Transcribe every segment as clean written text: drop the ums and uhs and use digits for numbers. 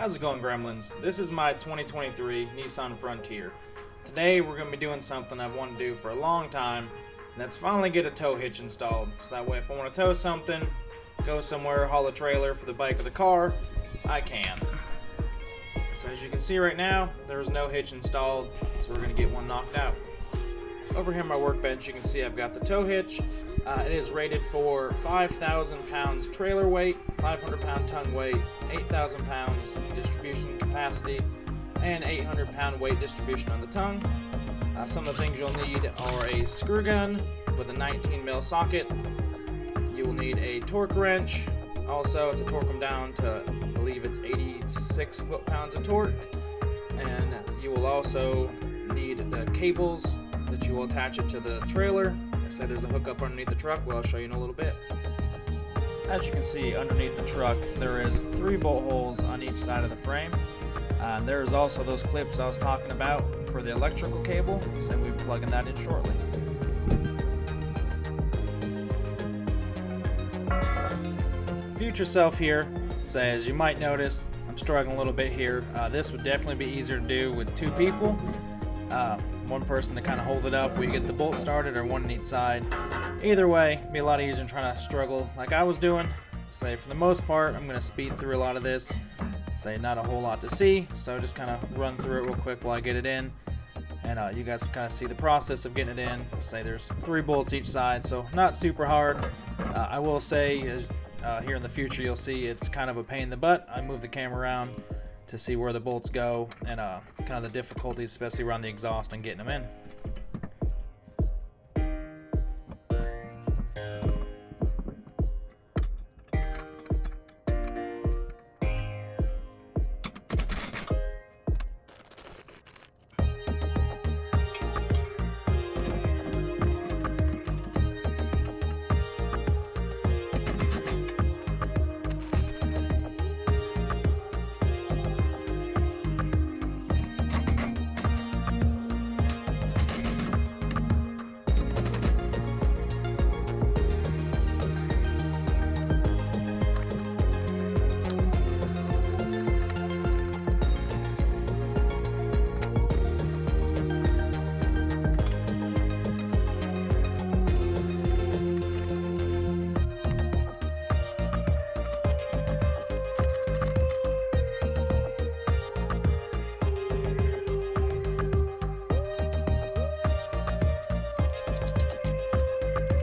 How's it going, Gremlins? This is my 2023 Nissan Frontier. Today we're going to be doing something I've wanted to do for a long time, and that's finally get a tow hitch installed. So that way if I want to tow something, go somewhere, haul a trailer for the bike or the car, I can. So as you can see right now, there's no hitch installed, so we're going to get one knocked out. Over here on my workbench you can see I've got the tow hitch. It is rated for 5,000 pounds trailer weight, 500 pound tongue weight, 8,000 pounds distribution capacity, and 800 pound weight distribution on the tongue. Some of the things you'll need are a screw gun with a 19 mil socket. You will need a torque wrench, also to torque them down to, I believe it's 86 foot-pounds of torque. And you will also need the cables that you will attach it to the trailer. Say there's a hookup underneath the truck, well I'll show you in a little bit. As you can see underneath the truck there is 3 bolt holes on each side of the frame. There's also those clips I was talking about for the electrical cable, so we'll be plugging that in shortly. Future self here says you might notice I'm struggling a little bit here. This would definitely be easier to do with 2 people. One person to kind of hold it up while you get the bolt started, or one on each side. Either way, it'd be a lot easier than trying to struggle like I was doing. Say for the most part, I'm going to speed through a lot of this. Say not a whole lot to see, so just kind of run through it real quick while I get it in. And you guys can kind of see the process of getting it in. Say there's 3 bolts each side, so not super hard. I will say here in the future you'll see it's kind of a pain in the butt. I move the camera around to see where the bolts go and kind of the difficulties, especially around the exhaust and getting them in.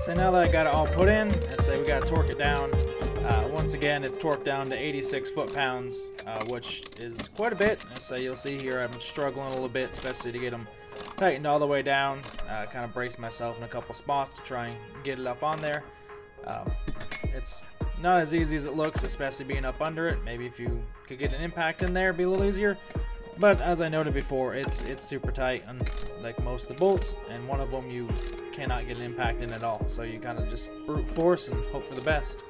So now that I got it all put in, I say we got to torque it down. Once again, it's torqued down to 86 foot-pounds, which is quite a bit. So you'll see here I'm struggling a little bit, especially to get them tightened all the way down. Kind of brace myself in a couple spots to try and get it up on there. It's not as easy as it looks, especially being up under it. Maybe if you could get an impact in there, it'd be a little easier. But as I noted before, it's super tight, like most of the bolts, and one of them you cannot get an impact in at all. So you kind of just brute force and hope for the best.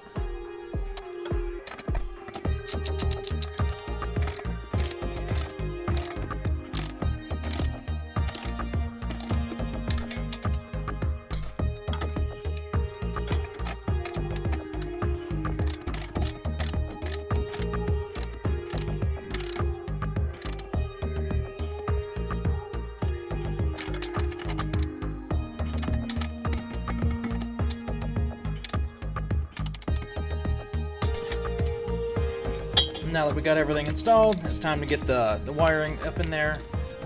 Now that we got everything installed, it's time to get the wiring up in there.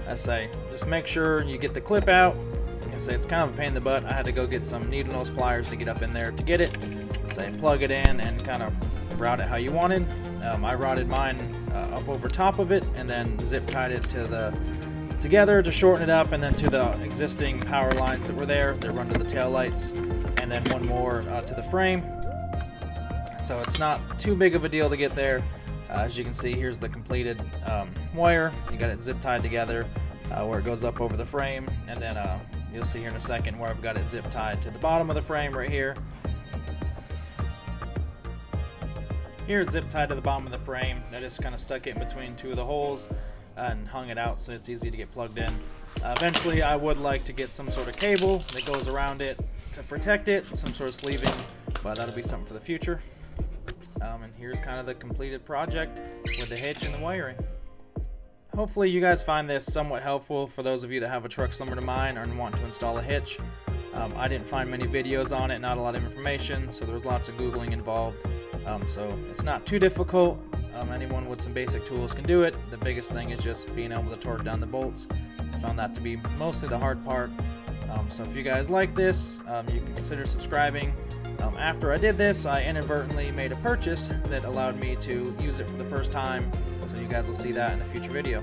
I say, just make sure you get the clip out. I say it's kind of a pain in the butt. I had to go get some needle nose pliers to get up in there to get it. Say plug it in and kind of route it how you wanted. I routed mine up over top of it and then zip tied it together to shorten it up, and then to the existing power lines that were there. They run to the tail lights, and then one more to the frame. So it's not too big of a deal to get there. As you can see, here's the completed wire. You got it zip tied together where it goes up over the frame, and then you'll see here in a second where I've got it zip tied to the bottom of the frame right here. Here it's zip tied to the bottom of the frame. I just kind of stuck it in between 2 of the holes and hung it out so it's easy to get plugged in. Eventually I would like to get some sort of cable that goes around it to protect it, some sort of sleeving, but that'll be something for the future. And here's kind of the completed project with the hitch and the wiring. Hopefully you guys find this somewhat helpful for those of you that have a truck similar to mine or want to install a hitch. I didn't find many videos on it, not a lot of information, so there's lots of Googling involved. So it's not too difficult. Anyone with some basic tools can do it. The biggest thing is just being able to torque down the bolts. I found that to be mostly the hard part. So if you guys like this, you can consider subscribing. After I did this, I inadvertently made a purchase that allowed me to use it for the first time, so you guys will see that in a future video.